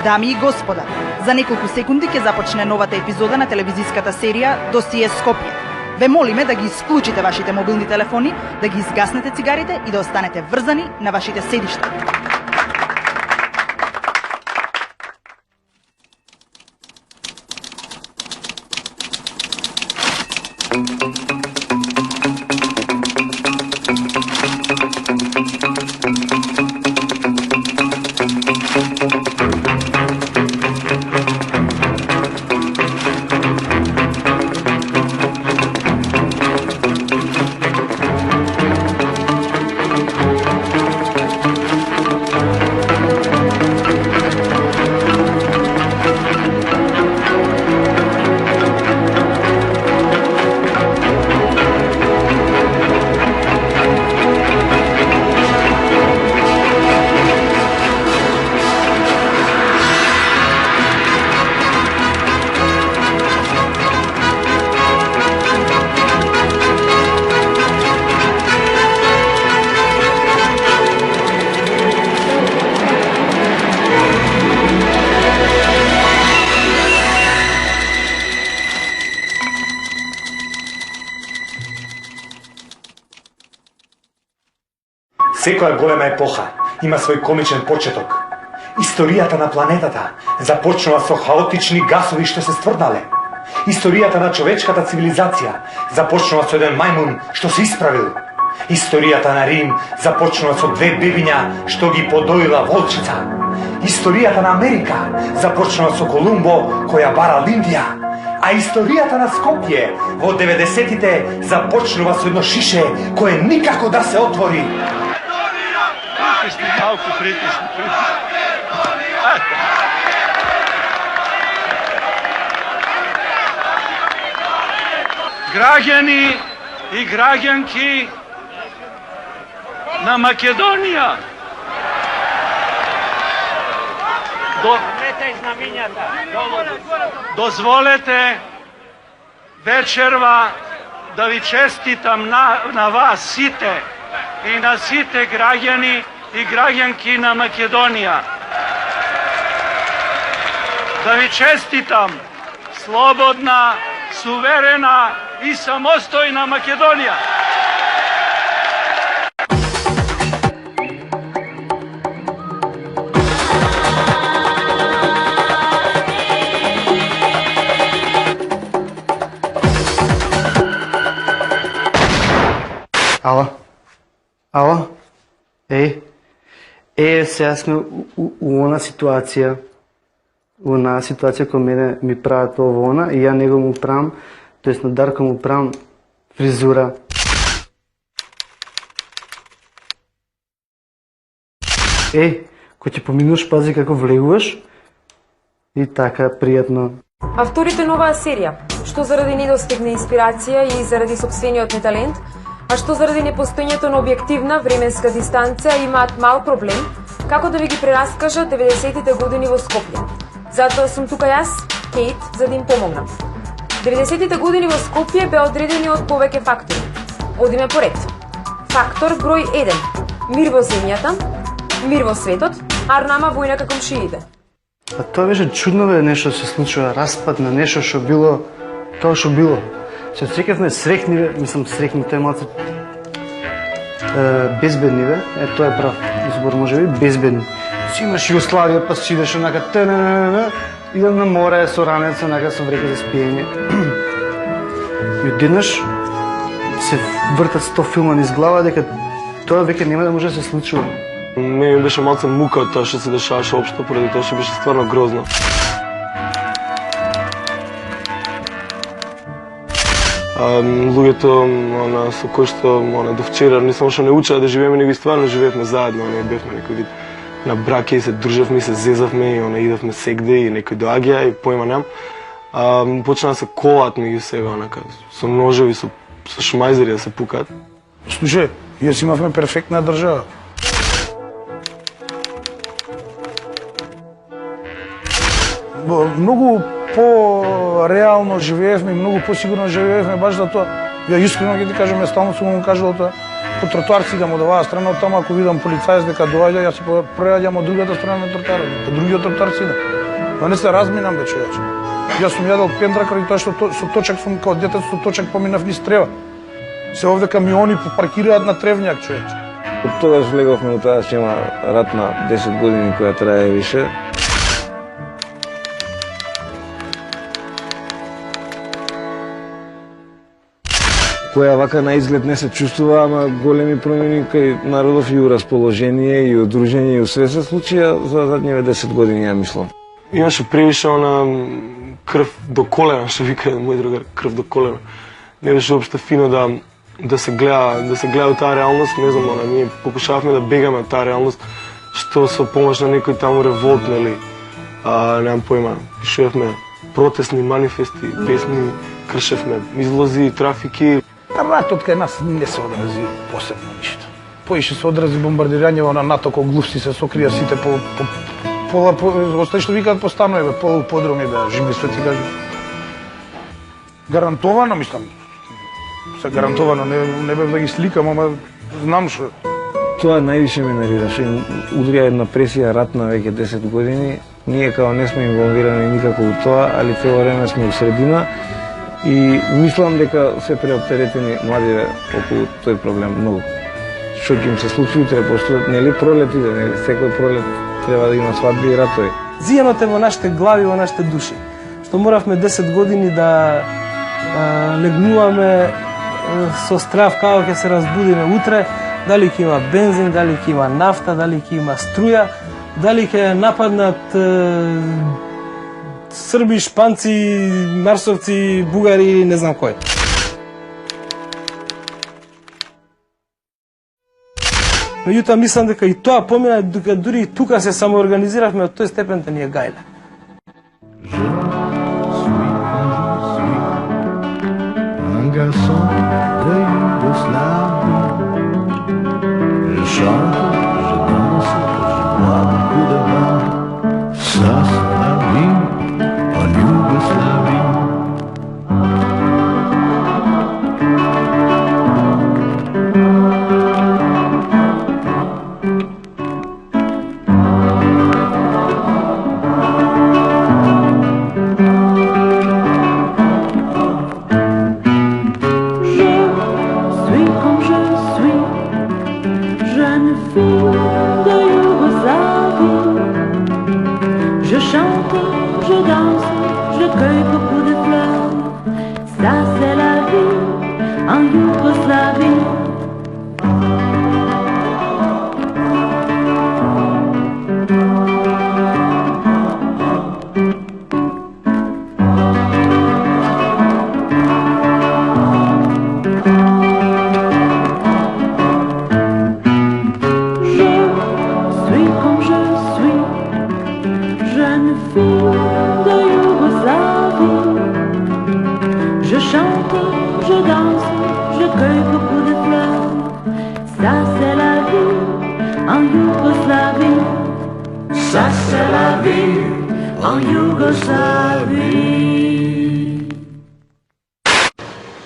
Дами и господа, за неколку секунди ќе започне новата епизода на телевизиската серија Досие Скопје. Ве молиме да ги исклучите вашите мобилни телефони, да ги изгаснете цигарите и да останете врзани на вашите седишта. Секоја голема епоха има свој комичен почеток. Историјата на планетата започнува со хаотични гасови што се стврднале. Историјата на човечката цивилизација започнува со еден мајмун што се исправил. Историјата на Рим започнува со две бебиња што ги подоила волчица. Историјата на Америка започнува со Колумбо која барал Индија. А историјата на Скопје во 90-тите започнува со едно шише кое никако да се отвори. Малку притисни. Граѓани и граѓанки на Македонија. Дозволете вечерва да ви честитам на вас сите и на сите граѓани и граѓанки на Македонија. Да ви честитам слободна, суверена и самостојна Македонија. Ало? Ало? Сега сме у она ситуација која мене ми прават ово и ја него му правам, тоест на Дарко му правам фризура. Кој ќе поминуваш, пази како влегуваш и така, пријатно. Авторите на оваа серија, што заради недостиг на инспирација и заради сопствениот неталент, а што заради непостоењето на објективна временска дистанца имаат мал проблем како да ви ги прераскажат 90-тите години во Скопје. Затоа сум тука јас, Кейт, за да им помогнам. 90-тите години во Скопје беа одредени од повеќе фактори. Одиме по ред. Фактор број 1. Мир во земјата, мир во светот, арнама војна како комшиите. А тоа беше чудно нешто се случува, распад на нешто што било како што било. Се осеќавме среќни, мислам среќни, тоа е малце безбедни, тоа е прав избор, може би, безбедни. Си имаш Југославија, па си идеш онака идем на море со ранец, онака со вреќа за спиење. И одеднаш се вртат 100 филма низ глава дека тоа веќе нема да може да се случува. Мене беше малце мука од тоа што се дешаваше општо, поради тоа што беше стварно грозно. Луѓето со кои што до вчера не само што не учеа да живееме, него и стварно живеевме заедно, бевме некој вид на браке и се дружевме и се зезавме и идевме сегде и некој доаѓа и појма нем. Почна да се колат меѓу себе, онака, со ножеви, со шмајзери да се пукат. Слушај, јас имавме перфектна држава. Многу по-реално живеевме, многу по-сигурно живеевме, баш за тоа. Ја искрено ќе ти кажам, ја стално сум му кажал тоа. по тротоар си идам од оваа страна, од тама ако видам полицаец дека доаѓа, јас се преаѓам од другата страна на тротоарот, по другиот тротоар си идам. Да не се разминам бе човече. Јас сум јадел пендра крај тоа што со точак сум као дете со точак поминав низ трева. Се овде камиони паркираат на тревњак човече. Од тогаш влеговме во таа шема ратна 10 години која трае више. Која вака на изглед не се чувствува, ама големи промени кај народов и у расположение, и удружение, и у све се случија за задниве 10 години, ја мислам. Имаше превише она крв до колена, што вика мој другар, крв до колена. Не беше уопште фино да се гледа таа реалност, не знам, ние покушававме да бегаме од таа реалност, што со помош на некој таму револт, нели, немам појма, пишувавме протестни манифести, песни, кршевме излози, трафики. Ратот кај нас не се одрази посебно ништо. Поише се одрази бомбардирање на НАТО, кој глувци се сокрија сите по остај што викаат по станови, подруми, живи свети кажи. Гарантовано, мислам, се гарантовано, не бев да ги сликам, ама знам што. Тоа највише ме нервираше. Удрија една пресија ратна веќе 10 години. Ние као не сме инволвирани никако у тоа, али цело време сме у средина. И мислам дека се преоптеретени младиве околу тој проблем многу. Што ќе им се случи утре, пошто нели пролет иде, нели секој пролет треба да има свадби и ратови. Зијаното е во нашите глави, во нашите души. Што моравме 10 години да легнуваме со страв како ќе се разбудиме утре, дали ќе има бензин, дали ќе има нафта, дали ќе има струја, дали ќе нападнат Срби, шпанци, марсовци, бугари или не знам кој. Меѓутоа мислам дека и тоа помина, дека дури и тука се самоорганизиравме од тој степен да ни е гајле.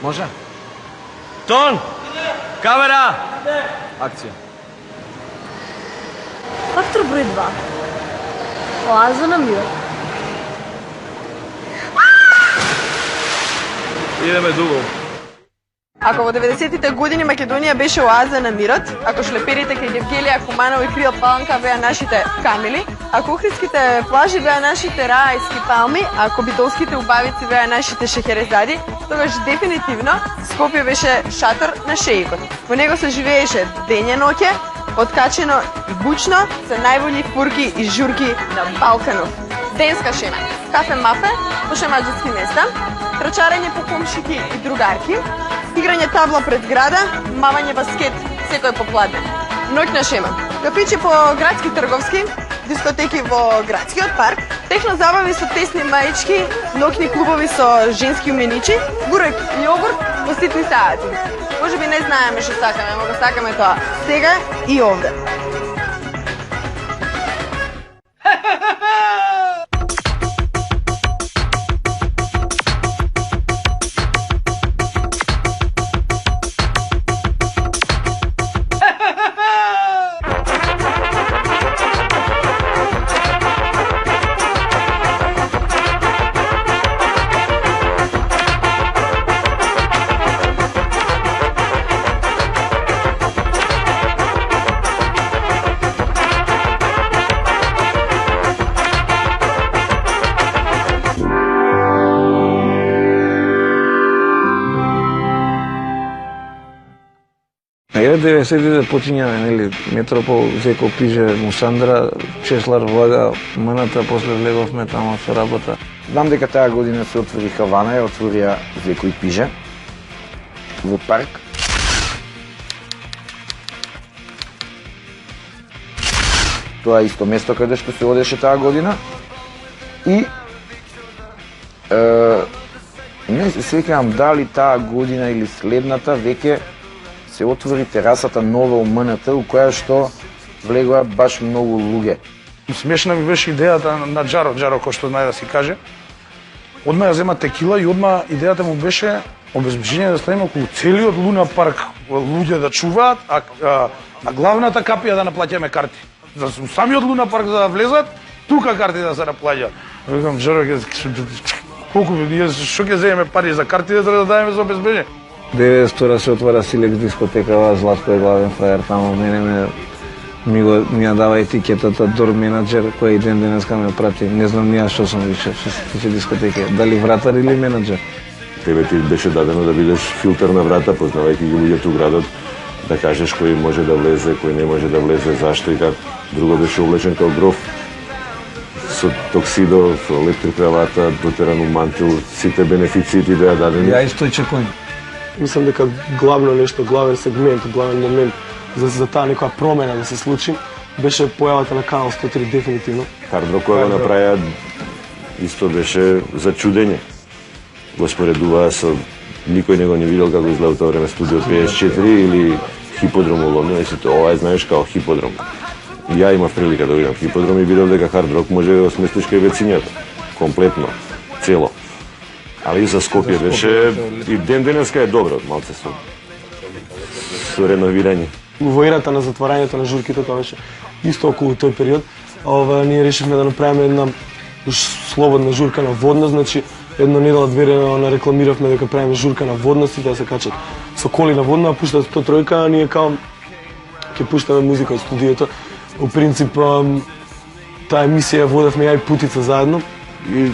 Може? Тон! Камера! Акција. Фактор број 2. Оаза на мирот. Идеме дуго. Ако во 90-тите години Македонија беше оаза на мирот, ако шлеперите кај Гевгелија, Куманово и Крио Паланка беа нашите камили, ако Охридските плажи беа нашите рајски палми, ако битолските убавици беа нашите шеҳерезади, тогаш дефинитивно Скопје беше шатор на шеикот. Во него се живееше дење ноќе, откачено и бучно, со најбољи фурки и журки на Балканов. Денска шема, кафе-мафе, по шемаџетски места, трчарење по комшики и другарки, играње табла пред града, мавање баскет секој попладне. Ноќна шема, кафичи по градски трговски, дискотеки во градскиот парк, техно забави со тесни маички, ноќни клубови со женски уменичи, бурек и јогурт во ситни саати. Може би не знаеме што сакаме, ама го сакаме тоа сега и овде. 90-те почињаме, нели, Метропол, Зеко пиже Мусандра, Чеслар влага мната, после влеговме тамо со работа. Знам дека таа година се отвори Хавана, ја отворија Зеко и пиже во парк. Тоа е исто место каде што се одеше таа година. И не се сеќавам дали таа година или следната веќе се отвори терасата нова у МНТ, у која што влегоа баш многу луѓе. Смешна ми беше идејата на Джаро, кој што знае да си каже. Одма ја зема текила и одма идејата му беше обезбежение да ставиме околу целиот Луна парк луѓе да чуваат, а главната капија да наплаќаме карти. За самиот Луна парк за да влезат, тука карти да се наплаќаат. Викам, Джаро, колку што ќе земеме пари за карти да дадеме за обезбежение? 92 се отвара Силекс дискотека, Златко е главен фраер тамо, мене ми ја дава етикетата дор менаџер, која и ден денеска ме прати. Не знам нија што сум више, што се тиче дискотеке, дали вратар или менаџер. Тебе ти беше дадено да бидеш филтер на врата, познавајќи ги луѓето у градот, да кажеш кој може да влезе, кој не може да влезе, зашто и как. Друго беше облечен као гроф, со токсидо, со електрик кравата, дотеран у мантил, сите бенефицији беа дадени. Ја исто чекој. Мислам дека главно нешто, главен сегмент, главен момент за таа некоја промена да се случи, беше појавата на Канал 103 дефинитивно. Хард-рок која го направија исто беше за чудење. Го споредуваа со никој не го не видел како изгледа тоа време Студио 54 или Хиподром у Лондон, и сите ова е знаеш као Хиподром. Ја имав прилика да видам Хиподром и видов дека хард-рок може да го сместиш кај вецињата, комплетно, цело. Али за Скопје беше и ден денеска е добро, малце со реновирање. Во ерата на затварањето на журките, тоа беше исто околу тој период. Ние решивме да направиме една слободна журка на водна, значи една недела, две недела рекламиравме дека правиме журка на водна, сите да се качат со коли на водна, пуштат 103, а ние као ќе пуштаме музика од студиото. Во принцип, таа емисија водевме ја и Путица заедно. И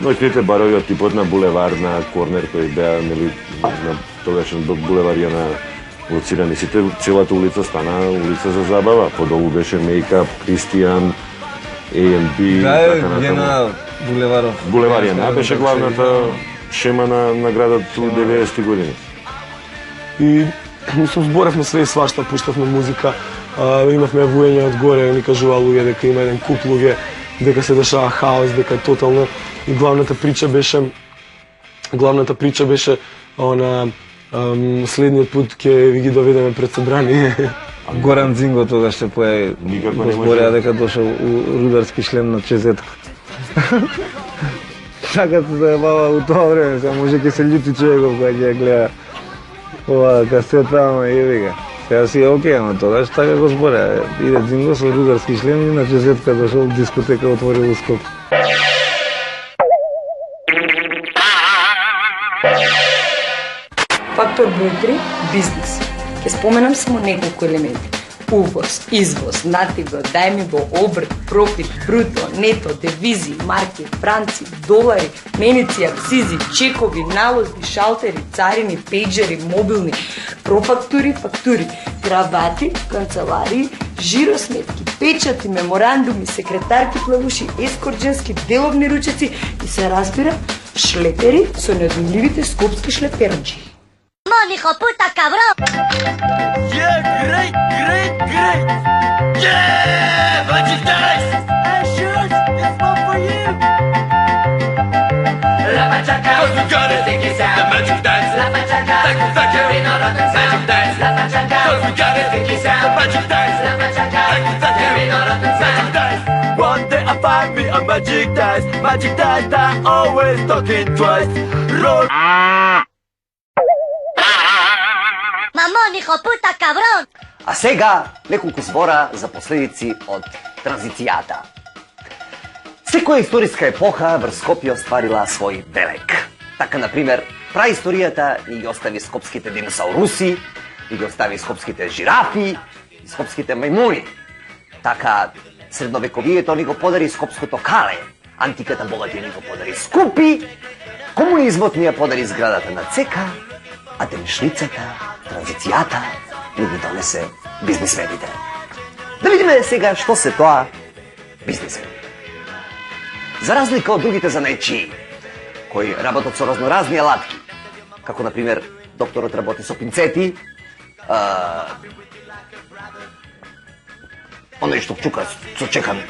ноќните барови од типот на булевар, на корнер, кои беа, нели, на тогашен булеварија на лоцирани сите, целата улица стана улица за забава. Подолу беше Мейкап, Кристијан, A&B, така натаму. Булеваров. Булеварија беше главната шема на градот у 90-ти години. И мислам, зборевме све и свашта, пуштавме музика, имавме јавување од горе, ни кажува луѓе дека има еден куп луѓе, дека се дешава хаос, дека е тотално. И главната прича беше она следниот пут ќе ви ги доведеме пред собрание. Горан Дзинго тогаш се појави. Никако не може. Дека дошол у рударски шлем на чезетка. Така се заебава у тоа време, сега може ќе се љути човеков кога ќе гледа ова касета, ама и вика. Сега си е окей, ама тогаш така го зборе. Иде Дзинго со рударски шлем и на чезетка дошол дискотека отворил у Скопје. Фактор број 3 – бизнес. Ќе споменам само неколку елементи. Увоз, извоз, натиго, дајмиво, обрт, профит, бруто, нето, девизи, марки, франци, долари, меници, акцизи, чекови, налози, шалтери, царини, пејджери, мобилни, профактури, фактури, кравати, канцеларии, жиросметки, печати, меморандуми, секретарки, плавуши, ескорџенски, деловни ручеци и се разбира шлепери со неодмиливите скопски шлеперџи. Hijo puta cabrón. Yeah, great. Yeah, Magic Dice. Hey, shoot, this one for you. La machaca, cause we got it. Think it's out. The Magic Dice. La machaca, thank you. We know nothing. Magic Dice. La machaca, cause we got it. Think it's out. The Magic Dice. La machaca, thank you. We know nothing. Magic Dice. One day I find me a Magic Dice. Magic Dice that always talking twice. Roll. Мамон, hijo puta cabrón. А сега неколку збора за последици од транзицијата. Секоја историска епоха врз Скопје остварила свој белег. Така, например, праисторијата ни ги остави скопските диносауруси, ни ги остави скопските жирафи и скопските мајмуни. Така, средновековието ни го подари скопското кале, антиката богатија ни го подари Скупи, комунизмот ни ја подари зградата на ЦК, а денешницата, транзицијата ни ги донесе бизнисмените. Да видиме сега што се тоа бизнисмени. За разлика од другите занајчии, кои работат со разноразни алатки, како например докторот работи со пинцети, оној што чука со чекан,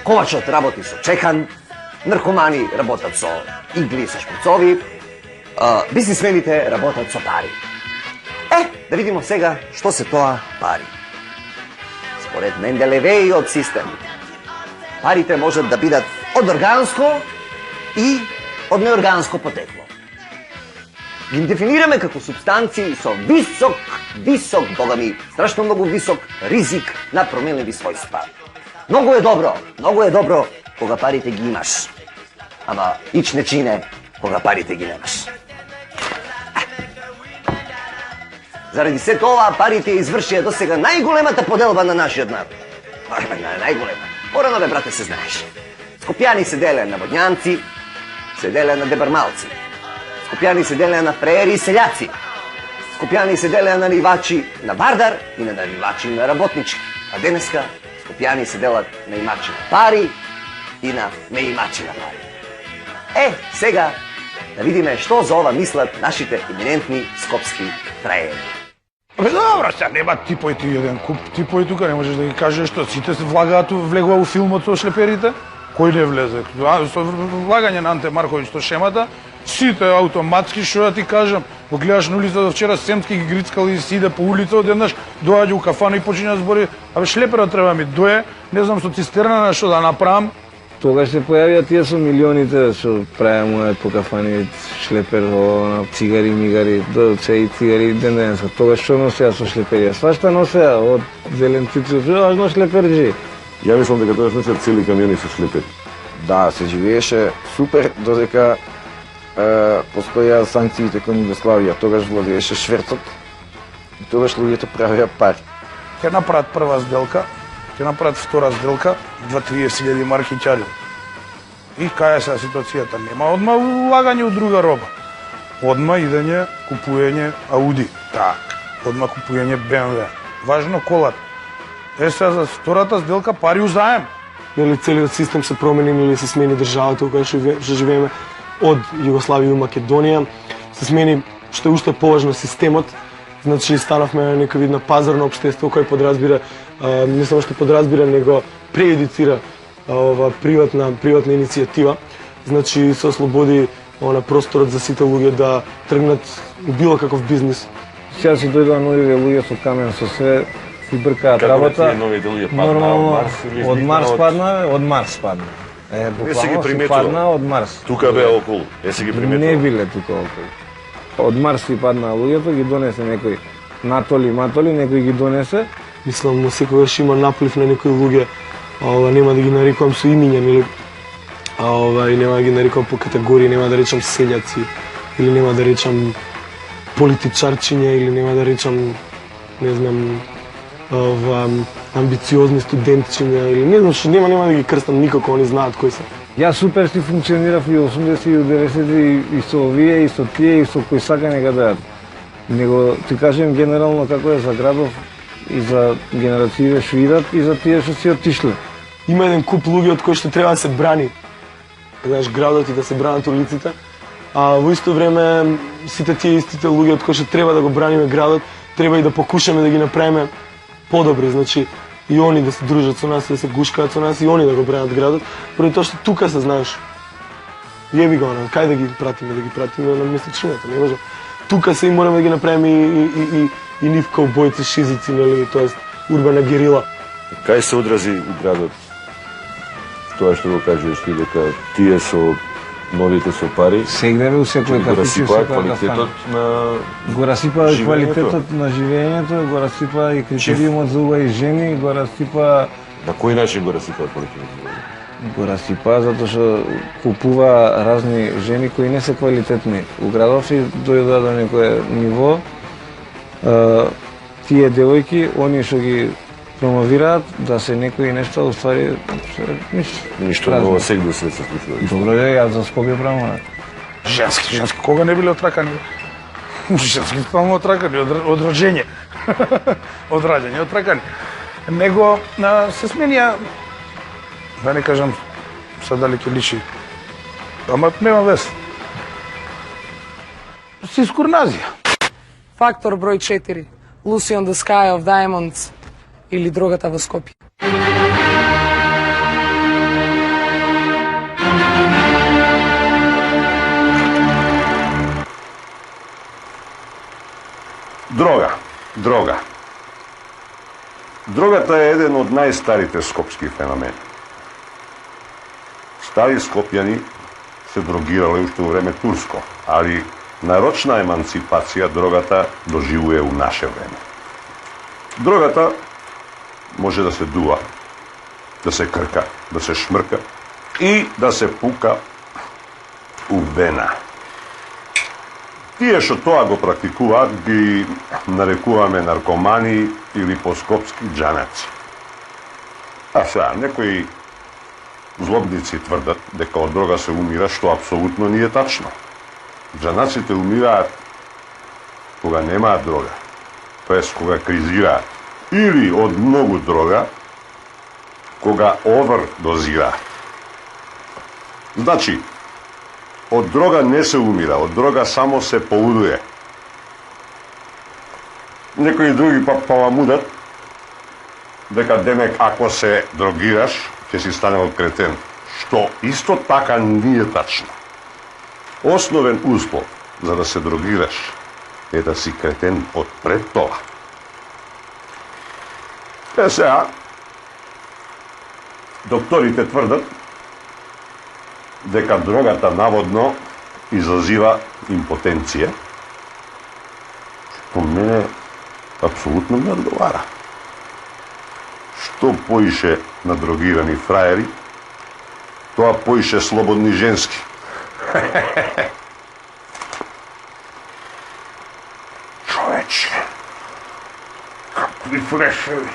ковачот работи со чекан, наркомани работат со игли, со шприцови, бизнисмените работат со пари. Да видимо сега што се тоа пари. Според Менделевејиот систем, парите можат да бидат од органско и од неорганско потекло. Ги дефинираме како субстанции со висок, богами, страшно многу висок ризик на променливи својства. Многу е добро кога парите ги имаш, ама ич не чине кога парите ги немаш. Заради се тоа, парите извршија до сега најголемата поделба на нашиот народ. Најголема. Порано, брате, се знаеш. Скопјани се делеа на водњанци, се делеа на дебармалци. Скопјани се делеа на фреери и селјаци. Скопјани се делеа на нивачи на Вардар и на нивачи на работнички. А денеска Скопјани се делат на имачи на пари и на неимачи на пари. Сега да видиме што за ова мислат нашите еминентни скопски фраери. Добро, сега нема типој ти еден куп типој тука, не можеш да ги кажеш што сите се влегува у филмот со шлеперите. Кој не влезе? Со влагање на Анте Марковиќ со шемата, сите автоматски, што да ти кажам, го гледаш на улицата, вчера Семски ги грицкал и си иде по улица, одеднаш доаѓа у кафана и почиња да збори, шлеперот треба ми дое, не знам со цистерна на што да направам. Тогаш се појавија тие со милионите што правеа мојот по кафани, шлепер, цигари, мигари, чаи, цигари, денеска. Тогаш што носеа со шлеперија? Свашта носеа, од зелен цицу, важно шлеперџи. Ја мислам дека тогаш носеа цели камиони со шлепери. Да, се живееше супер, додека постојаа санкциите кон Југославија. Тогаш владееше шверцот и тогаш луѓето правеа пари. Ќе направат прва сделка, ќе направат втора сделка, 2-30.000 марки ќари. И кај е сега ситуацијата? Нема одма улагање у друга роба. Одма идење, купување Ауди. Так, одма купување БМВ. Важно колата. Сега за втората сделка пари узаем. Нели целиот систем се промени, нели се смени државата кога што живееме од Југославија и Македонија. Се смени што е уште поважно системот. Значи станавме на некој вид на пазарно општество кој подразбира, не само што подразбира, него преедуцира ова приватна иницијатива. Значи се ослободи просторот за сите луѓе да тргнат у било каков бизнис. Сега си дојдоа новите луѓе со камен, со све, си бркаат работа. Нормално, од Марс падна, од Марс падна. Буквално си падна од Марс. Тука беа околу, си ги приметил. Не биле тука околу. Од Марс си падна луѓето, ги донесе некој матоли, некој ги донесе. Мислам, но секогаш има наплив на некои луѓе, нема да ги нарекувам со имиња, нели, и нема да ги нарекувам по категории, нема да речам селјаци, или нема да речам политичарчиња, или нема да речам, не знам, амбициозни студентчиња, или не знам, нема да ги крстам никако, они знаат кои се. Јас супер си функционирав и 80 и 90 и со овие, и со тие, и со кои сака нека дајат. Него ти кажем генерално како е за градов и за генерациите што идат и за тие што си отишле. Има еден куп луѓе од кои што треба да се брани. Знаеш, градот и да се бранат улиците, а во исто време сите тие истите луѓе од кои што треба да го браниме градот, треба и да покушаме да ги направиме подобри, значи и они да се дружат со нас, да се гушкаат со нас, и они да го бранат градот, поради тоа што тука се знаеш. Јеби го, кај да ги пратиме на месечината, не може. Тука се и мораме да ги направиме и нив каубојци, шизици, нели, тоест урбана герила. Кај се одрази у градот тоа што го кажеш ти, дека тие со новите со пари сегневе у секој кафиќ, квалитетот на го расипа и квалитетот на живењето, го расипа и критериумот за убави жени, го расипа. На кој начин го расипа квалитетот? Го расипа затоа што купува разни жени кои не се квалитетни. У градов и дојдоа до некое ниво, тие девојки, они што ги промовираат да се некои нешто, уствари ништо ново сега до свет се случува. Добро е, јас за Скопје правам. Женски, кога не биле отракани? Женски спално отракани, од роđење. од раѓање, од прекани. Него се сменија, да не кажам sad дали ќе личи, ама нема вес. Си скурназија. Фактор број 4. Lucy on the Sky of Diamonds или Дрогата во Скопје. Дрога. Дрогата е еден од најстарите скопски феномени. Стари скопјани се дрогирале уште во време турско, али нарочна еманципација дрогата доживува у наше време. Дрогата може да се дува, да се крка, да се шмрка и да се пука у вена. Тие што тоа го практикуваат ги нарекуваме наркомани или по-скопски џанаци. А сега, некои злобници тврдат дека од дрога се умира, што апсолутно не е тачно. Џанаците умираат кога немаат дрога, тоест кога кризираат, или од многу дрога, кога овердозираат. Значи, од дрога не се умира, од дрога само се полудuje. Некои други паламудат дека демек ако се дрогираш, ќе си станел кретен, што исто така не е тачно. Основен услов за да се дрогираш е да си кретен од пред тоа. Сега, докторите тврдат дека дрогата наводно изазива импотенција, што мене апсолутно не одговара. Што поише надрогирани фраери, тоа поише слободни женски. Човече, какви фрешеви.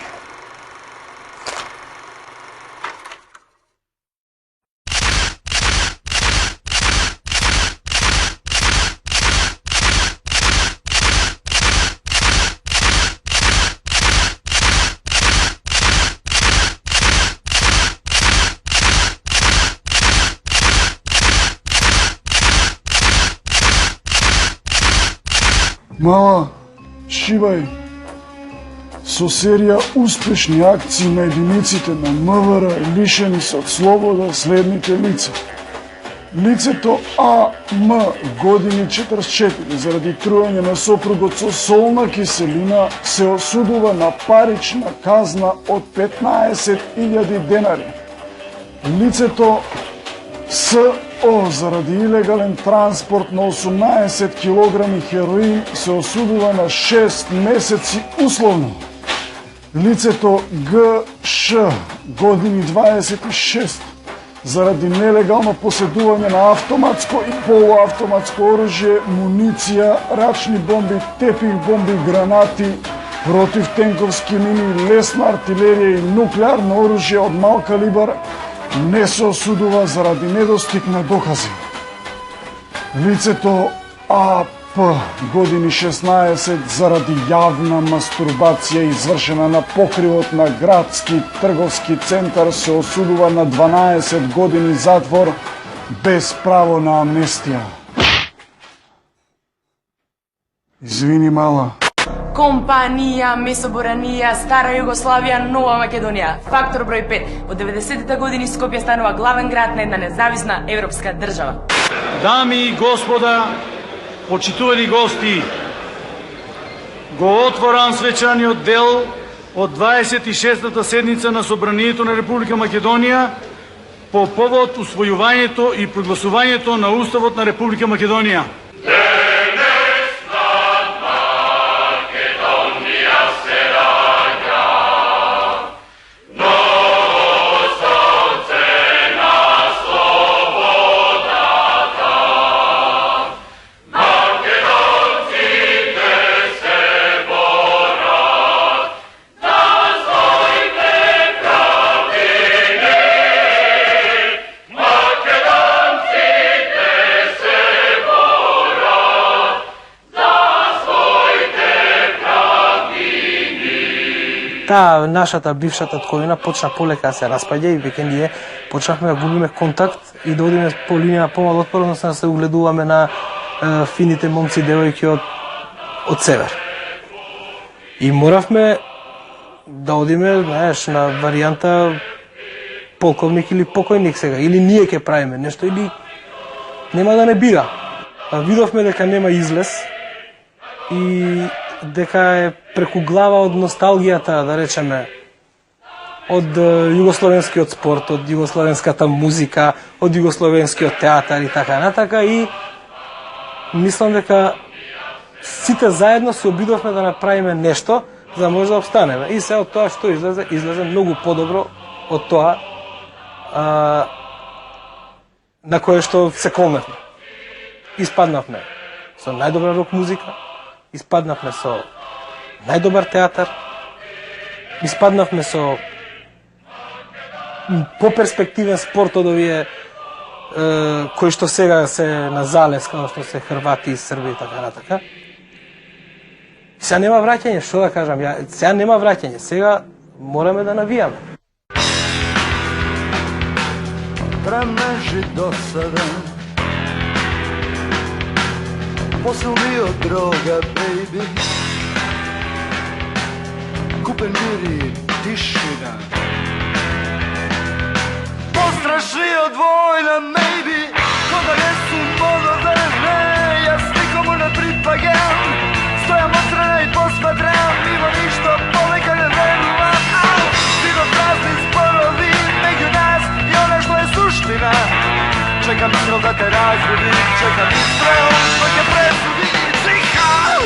Мала, шибај, со серија успешни акции на единиците на МВР лишени се од слобода следните лица. Лицето А.М. години 44 заради труење на сопругот со солна киселина се осудува на парична казна од 15.000 денари. Лицето С.О. заради илегален транспорт на 18 килограми хероин се осудува на 6 месеци условно. Лицето Г.Ш. години 26 заради нелегално поседување на автоматско и полуавтоматско оружје, муниција, рачни бомби, тепих бомби, гранати, противтенковски мини, лесна артилерија и нуклеарно оружје од мал калибар не се осудува заради недостиг на докази. Лицето А.П. години 16 заради јавна мастурбација извршена на покривот на градски трговски центар се осудува на 12 години затвор без право на амнестија. Извини, мала. Компанија, Месоборанија, Стара Југославија, Нова Македонија. Фактор број 5. Во 90-те години Скопје станува главен град на една независна европска држава. Дами и господа, почитувани гости, го отворам свечаниот дел од 26-та седница на Собранието на Република Македонија по повод усвојувањето и прогласувањето на Уставот на Република Македонија. Македонците се таа нашата бившата тковина почна полека да се распаѓа и веќе ние почнавме да губиме контакт и да одиме по линија на помал отпор, односно да се угледуваме на фините момци и девојки од север. И моравме да одиме, знаеш, на варијанта полковник или покојник сега, или ние ќе правиме нешто, или нема да не бига. Видовме дека нема излез и дека е преку глава од носталгијата, да речеме, од југословенскиот спорт, од југословенската музика, од југословенскиот театар и така натака, и мислам дека сите заедно се обидовме да направиме нешто за да може да обстанеме. И се од тоа што излезе, излезе многу подобро од тоа на кое што се колневме. Испаднавме со најдобра рок музика, испаднавме со најдобар театар, испаднавме со поперспективен спорт од овие кои што сега се на залез, како што се Хрвати и Срби и така натака. Сега нема враќање, што да кажам, сега нема враќање, сега мораме да навијаме. Премнежи досаден, посил ми од дрога, бейби, купен мир и тишина, пострашни од војна, maybe, кога не сум могол да не, јас никому не припагам, стојам отстрана и посматрам, нема ништо повеќе не верувам, видов празни зборови меѓу нас и оно што е суштина, чекам истрел да те разбуди, чекам истрел да ќе пресуди, чихау!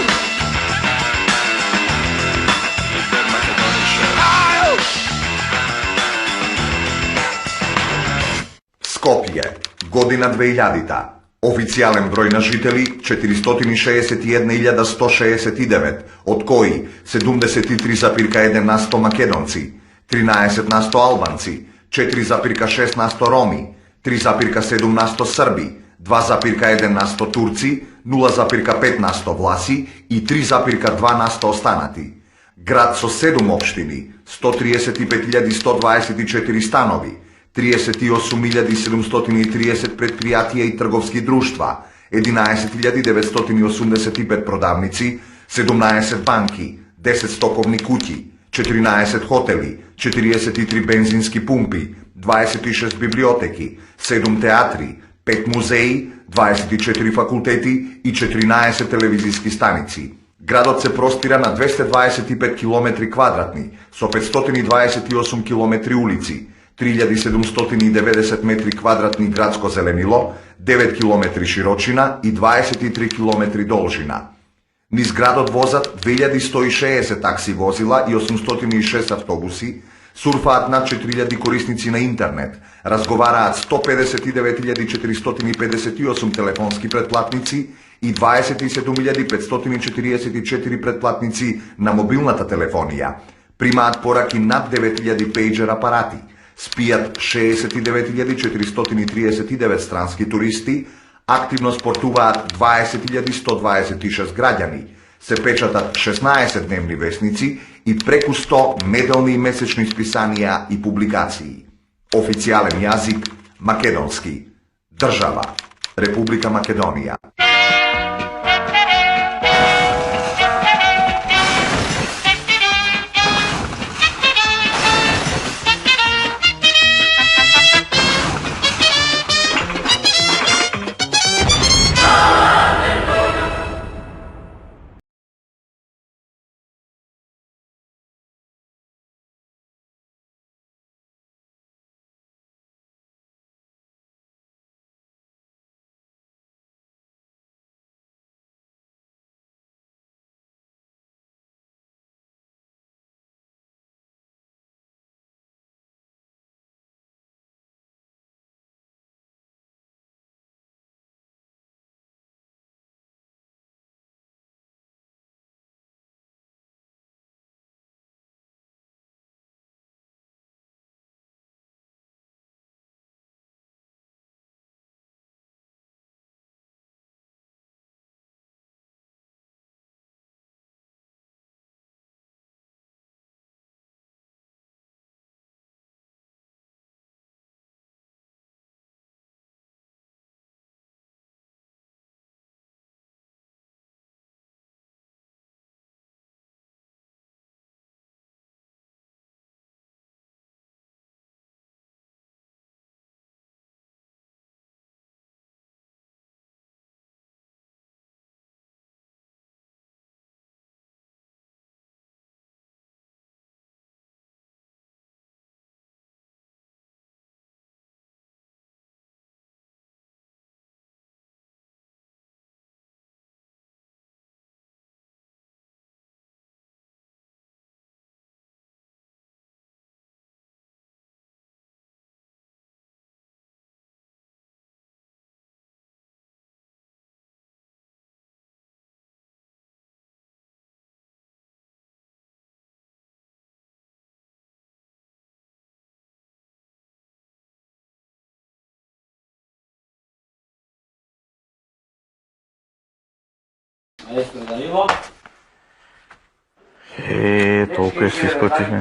Скопје, година 2000-та. Официјален број на жители 461.169, од кои 73,1% македонци, 13% албанци, 4,6% роми, 3,7% срби, 2,1% турци, 0,5% власи и 3,2% останати. Град со 7 општини, 135.124 станови, 38.730 предпријатија и трговски друштва, 11.985 продавници, 17 банки, 10 стоковни куќи, 14 хотели, 43 бензински пумпи, 26 библиотеки, 7 театри, 5 музеи, 24 факултети и 14 телевизиски станици. Градот се простира на 225 км квадратни, со 528 км улици, 3790 метри квадратни градско зеленило, 9 км широчина и 23 км должина. Низ градот возат 2160 такси возила и 806 автобуси, сурфаат над 4000 корисници на интернет, разговараат 159.458 телефонски претплатници и 27.544 претплатници на мобилната телефонија, примаат пораки над 9000 пейджер апарати, спијат 69.439 странски туристи, активно спортуваат 20.126 граѓани, се печатат 16 дневни весници и преку 100 неделни и месечни списанија и публикации. Официјален јазик македонски. Држава Република Македонија. Толку се испатихме.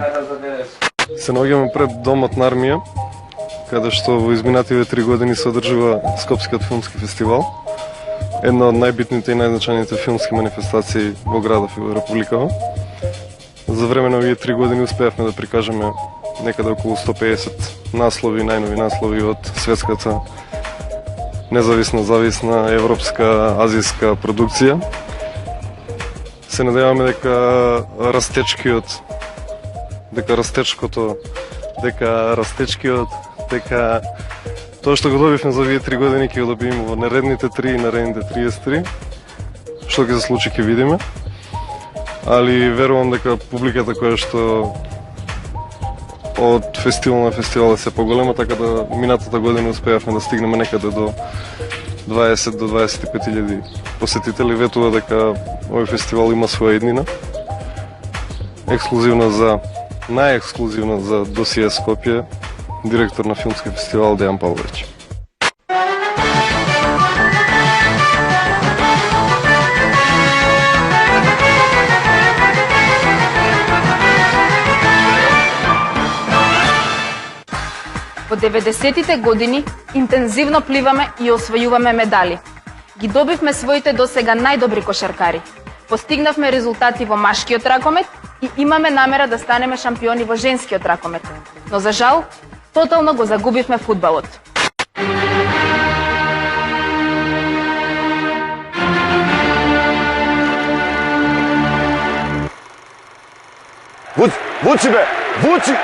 Се наоѓаме пред Домот на армија, каде што во изминативе 3 години се одржува Скопскиот филмски фестивал, една од најбитните и најзначајните филмски манифестации во градов и во Републикава. За време на овие 3 години успеавме да прикажеме некаде околу 150 наслови, најнови наслови од светската независна, зависна, европска, азиска продукција. Се надеваме дека тоа што го добивме за овие 3 години ќе го добиеме во наредните 3 и наредните 33. Што ќе се случи ќе видиме. Али верувам дека публиката која што од фестивал на фестивал е се поголема, така да минатата година успеавме да стигнеме некаде до 20 до 25.000 посетители. Ветува дека овој фестивал има своја иднина. Најексклузивна за досие Скопје, директор на филмски фестивал Дејан Павлович. Во 90-тите години интензивно пливаме и освојуваме медали. Ги добивме своите досега најдобри кошаркари. Постигнавме резултати во машкиот ракомет и имаме намера да станеме шампиони во женскиот ракомет. Но за жал, тотално го загубивме фудбалот. Вуци бе! Вуци!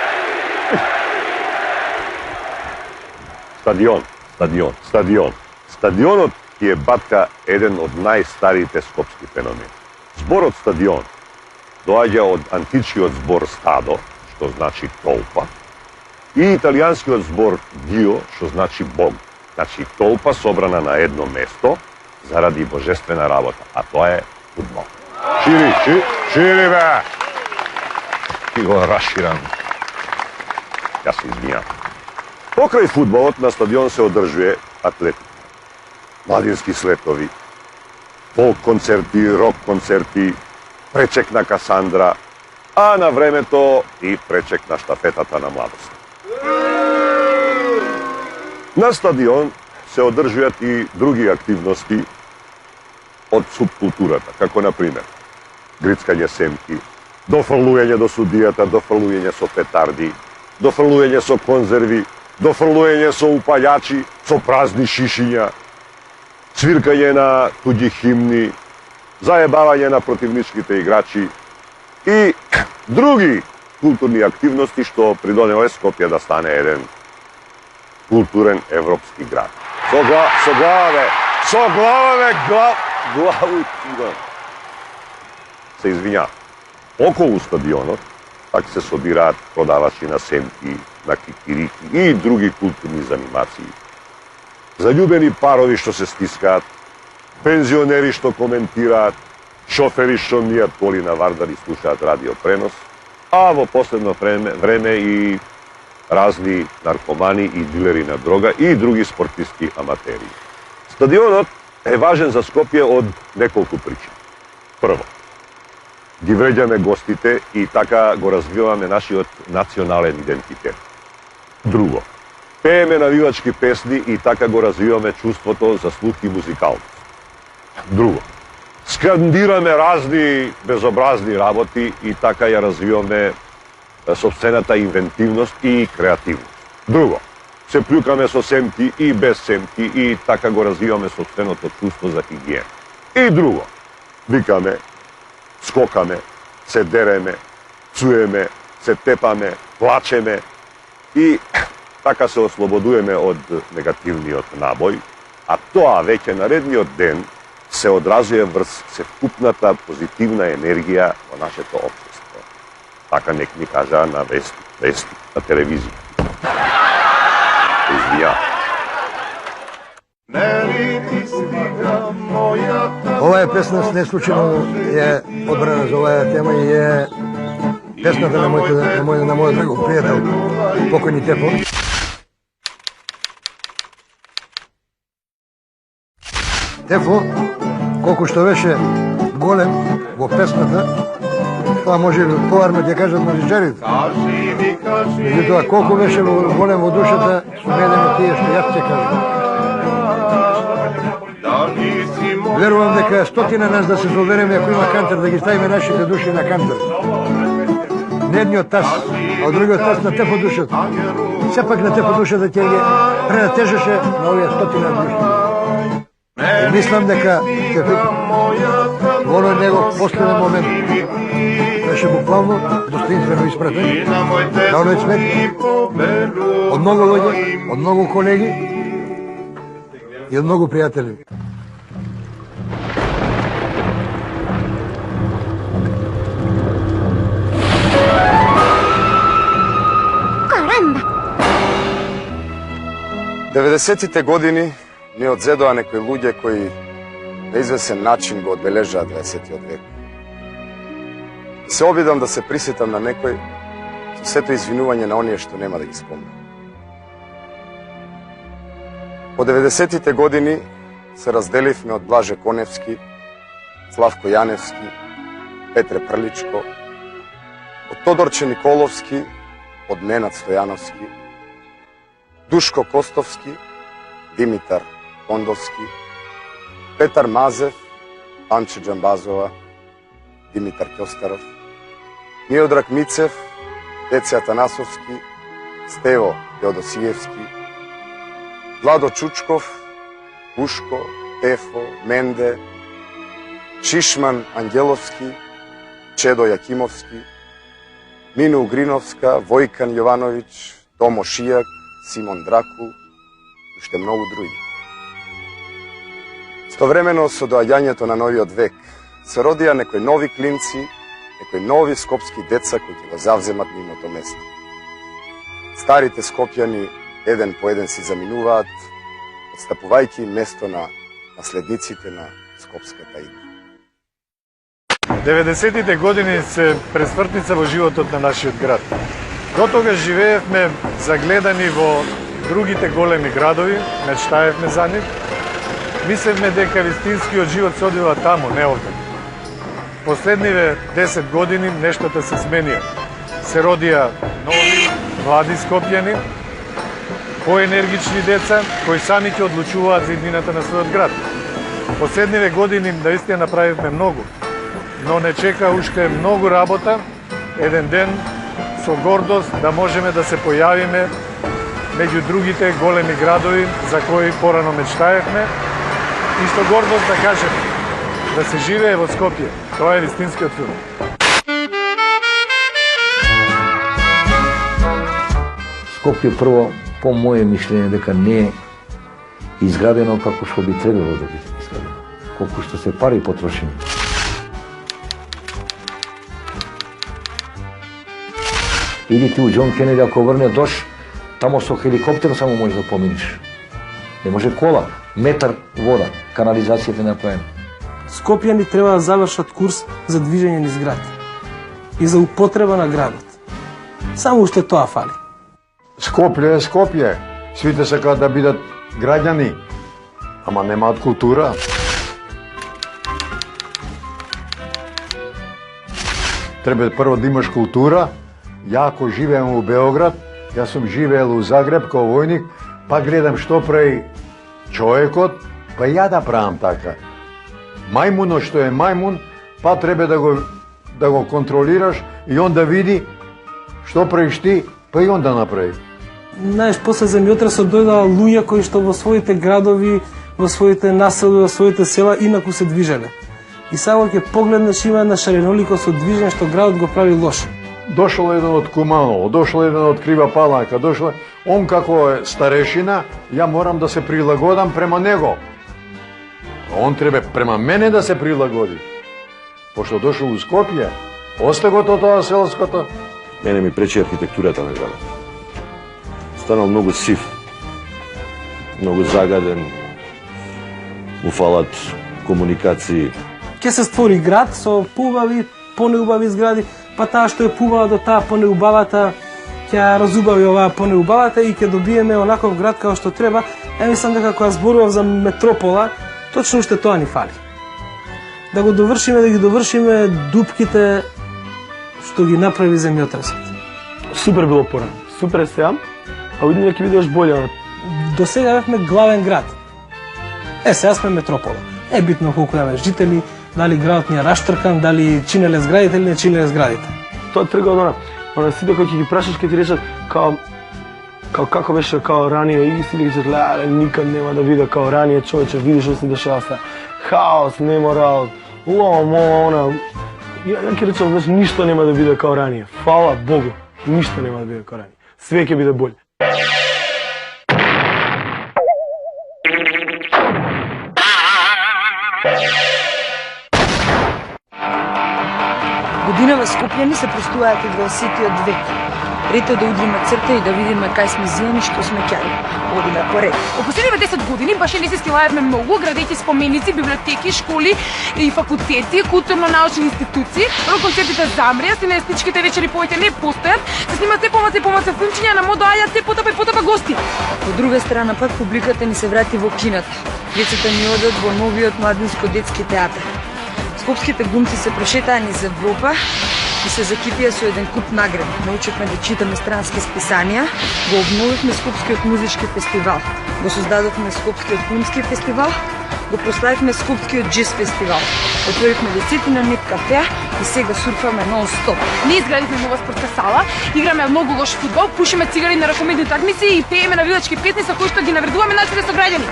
Стадионот ќе е батка еден од најстариите скопски феномени. Зборот стадион доаѓа од античниот збор стадо, што значи толпа, и италијанскиот збор дио, што значи бог. Значи толпа собрана на едно место заради божествена работа, а тоа е фудбал. Шири бе! Ти го расширам. Јас се извинјам. Покрај фудбалот на стадион се одржува атлетика, младински слетови, фолк концерти, рок концерти, пречек на Касандра, а на времето и пречек на штафетата на младост. На стадион се одржуваат и други активности од субкултурата, како например грицкање семки, дофрлување до судијата, дофрлување со петарди, дофрлување со конзерви, дофрлување со упајачи, со празни шишиња, свиркање на туѓи химни, заебавање на противничките играчи и други културни активности што придонеле Скопје да стане еден културен европски град. Со главу се извињавам. Околу стадионот пак се собираат продавачи на семки, на кикирики и други културни занимации. Заљубени парови што се стискаат, пензионери што коментираат, шофери што мијат коли на Вардар и слушаат радиопренос, а во последно време и разни наркомани и дилери на дрога и други спортистки аматери. Стадионот е важен за Скопје од неколку причини. Прво, ги вреѓаме гостите и така го развиваме нашиот национален идентитет. Друго, пееме навивачки песни и така го развиваме чувството за слух и музикалност. Друго, скандираме разни безобразни работи и така ја развиваме сопствената инвентивност и креативност. Друго, се плюкаме со семки и без семки и така го развиваме сопственото чувство за хигиена. И друго, викаме, скокаме, се дереме, цуеме, се тепаме, плачеме и така се ослободуваме од негативниот набој, а тоа веќе наредниот ден се одразува врз севкупната позитивна енергија во нашето општество. Така нек ми кажа на вести, на телевизија. Извија. Оваа песна не случайно е одбрана за оваа тема и е песната на мојот другов пријател, покојни Тефо. Тефо, колку што беше голем во песната, тоа може поварно ќе кажат музичарите. Меѓутоа, колку беше голем во душата, су медени тие што јас ќе кажам. Верувам дека стотина нас да се собереме, ако има кантар, да ги ставиме нашите души на кантар. Не едниот тас, а од другиот тас на те по душата. Сепак на те по душата ќе ги пренатежеше на овие стотина души. И мислам дека во оној негов последен момент беше буквално достоинствено испратен на оној свет од многу луѓе, од многу колеги и од многу пријатели. Деведесетите години ни одзедоа некои луѓе кои на извесен начин го одбележаа 20 век. Се обидам да се присетам на некој со сето извинување на оние што нема да ги спомнам. По 90-тите години се разделивме од Блаже Коневски, Славко Јаневски, Петре Прличко, од Тодорче Николовски, од Ненад Стојановски, Душко Костовски, Димитар Кондовски, Петар Мазев, Анче Джамбазова, Димитар Кјостаров, Миодраг Мицев, Деце Атанасовски, Стево Теодосиевски, Владо Чучков, Бушко, Тефо, Менде, Шишман Ангеловски, Чедо Јакимовски, Мину Угриновска, Војкан Јовановиќ, Томо Шијак, Симон Дракул и уште многу други. Истовремено со доаѓањето на новиот век се родија некои нови клинци, некои нови скопски деца кои ќе го завземат нивното место. Старите скопјани еден по еден си заминуваат, отстапувајќи место на наследниците на скопската идеја. 90-тите години се пресвртница во животот на нашиот град. До тогаш живеевме загледани во другите големи градови, мечтаевме за нив. Мислевме дека вистинскиот живот се одвива таму, не овде. Последниве 10 години нештата се сменија. Се родија нови, млади скопјани, поенергични деца, кои сами ќе одлучуваат за иднината на својот град. Последниве години наистина направивме многу, но не чека уште многу работа. Еден ден со гордост да можеме да се појавиме меѓу другите големи градови за кои порано мечтаевме и со гордост да кажеме да се живее во Скопје. Тоа е вистинскиот филм. Скопје прво, по моје мишлење, дека не е изградено како што би требало да биде изградено. Колку што се пари потрошени. Иди ти у Џон Кенеди, ако врне дош, тамо со хеликоптер само можеш да поминиш. Не може кола, метар вода, канализацијата е направена. Скопјани треба да завршат курс за движење низ град и за употреба на градот. Само уште тоа фали. Скопје е Скопје. Сите сакаат да бидат граѓани, ама немаат култура. Треба прво да имаш култура. Ја ако живеем во Београд, јас сум живеел у Загреб као војник, па гледам што прави човекот, па ја да правам така. Мајмуно што е мајмун, па треба да го контролираш и он да види што правиш ти, па и он да направи. Знаеш, после земјотресот дојдоа луѓе кои што во своите градови, во своите населби, во своите села инаку се движеле. И само ќе погледнеш има една шареноликост од движење што градот го прави лошо. Дошол еден од Куманово, дошол еден од Крива Паланка, дошол он како е старешина, ја морам да се прилагодам према него. Он треба према мене да се прилагоди. Пошто дошол у Скопје, остего тоа селското. Мене ми пречи архитектурата на градот. Станал многу сив, многу загаден, му фалат комуникации. Ке се створи град со поубави, понеубави згради, па таа што е пувала до таа понеубавата, ќе разубави оваа понеубавата и ќе добиеме онаков град како што треба. Мислам дека кога зборував за метропола, точно уште тоа ни фали. да го довршиме, да ги довршиме дупките што ги направи земјотресот. Супер било порано. Супер е сега, а видим ќе биде уште боле. До сега бевме главен град. Сега сме метропола. Битно колку имаме жители, дали градот ни е раштркан, дали чинеле зградите или не чинеле зградите. Тоа трга од она сите кои ќе ги прашаш ќе ти речат као како беше као ранije и си речат никад нема да биде као ранije, човече, видиш што се дешава сега. Хаос, неморал, она. Ја ќе речам, ништо нема да биде као ранije. Фала Богу, ништо нема да биде као ранije. Све ќе биде боле. Годинава Скопјани се простојаат и 20 век. Ред е да удриме црта и да видиме кај сме зијани, што сме ќари. Одиме по ред. Во последниве 10 години баш не се скилаевме многу, градејќи споменици, библиотеки, школи и факултети, културно-научни институции. Но концертите замрија, сценистичките вечери повеќе не постојат, се снимат се помалку филмчиња, на мода ајат се потопа гости. Од друга страна пак публиката ни се врати во кината. Децата ни одат во новиот младинско-детски театар. Скопските глумци се прошетаа низ Европа и се закипија со еден куп награди. Научивме да читаме странски списанија, го обновивме Скопскиот музички фестивал, го создадовме Скопскиот филмски фестивал, го прославивме Скопскиот джез фестивал. Отворивме десетина нет кафеа и сега сурфаме нон-стоп. Ние изградивме нова спортска сала, играме многу лош фудбал, пушиме цигари на ракометни такмици и пееме навивачки песни со кои што ги навредуваме нашите сограѓани.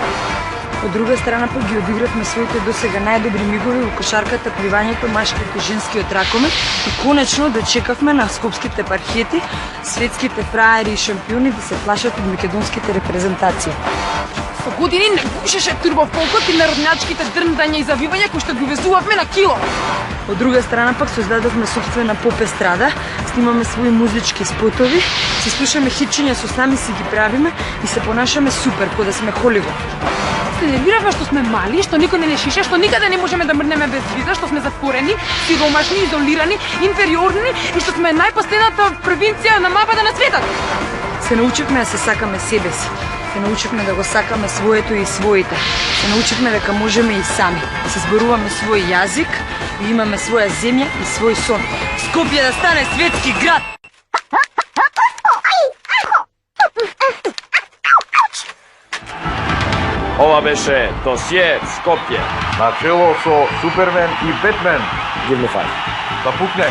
Од друга страна пак ги одигравме своите досега најдобри мигови во кошарката, пливањето, машкиот и женскиот ракомет и конечно дочекавме на скопските паркети светските фраери и шампиони да се плашат од македонските репрезентации. Со години не гушеше турбофолкот и народњачките дрндања и завивања кои што ги увезувавме на кило. Од друга страна пак создадовме собствена поп-естрада, снимаме свои музички спотови, се слушаме хитчиња со сами си ги правиме и се понашаме супер, кој да сме Холивуд. Се нервиравме што сме мали, што никој не шише, што никаде не можеме да мрнеме без виза, што сме затворени, сиромашни, изолирани, инфериорни и што сме најпоследната провинција на мапата на светот. Се научивме да се сакаме себе си. Се научивме да го сакаме своето и своите. Се научивме дека можеме и сами. Се зборуваме свој јазик и имаме своја земја и свој сон. Скопје да стане светски град! Ова беше досие Скопје. На чело со Супермен и Бетмен. Give me five. Да пукне.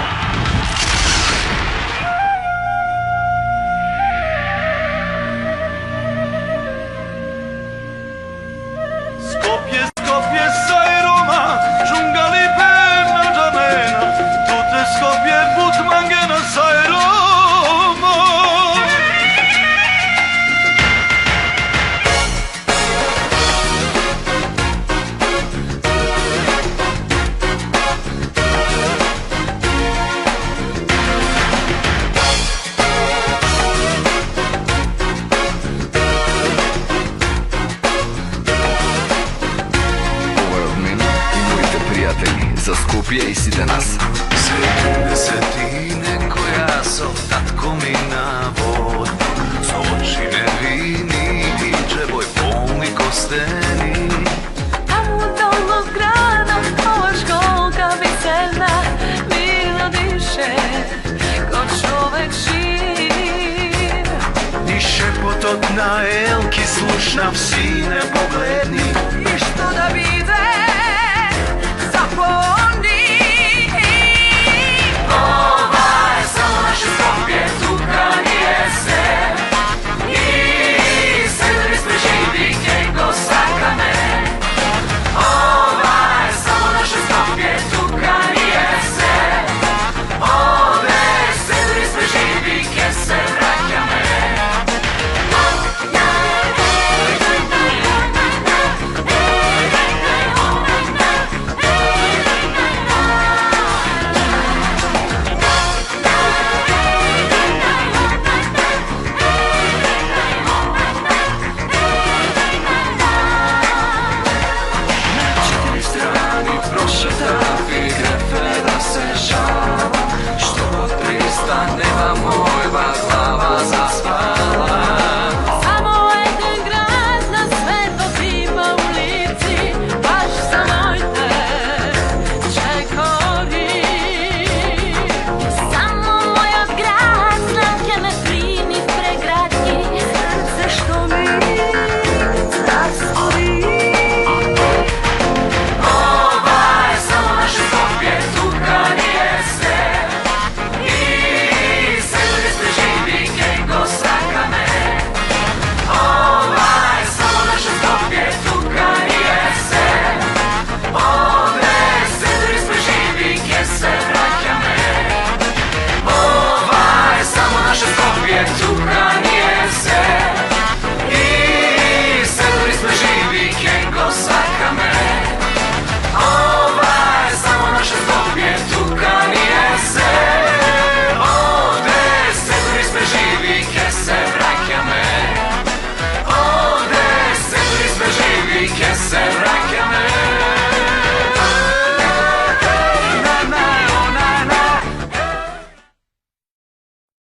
Skopje, Skopje, sai Roma, giungali penna giamena, tutte Skopje, Butmangena, sai Roma. За Скопје и сите нас. 70 некоја со татко ми на вод, со очи невини и джебој полни костени. Таму долу зградот, ова школка веселна, мирно дише, ко човек жив. И шепотот на елки слушнав, сине поглед.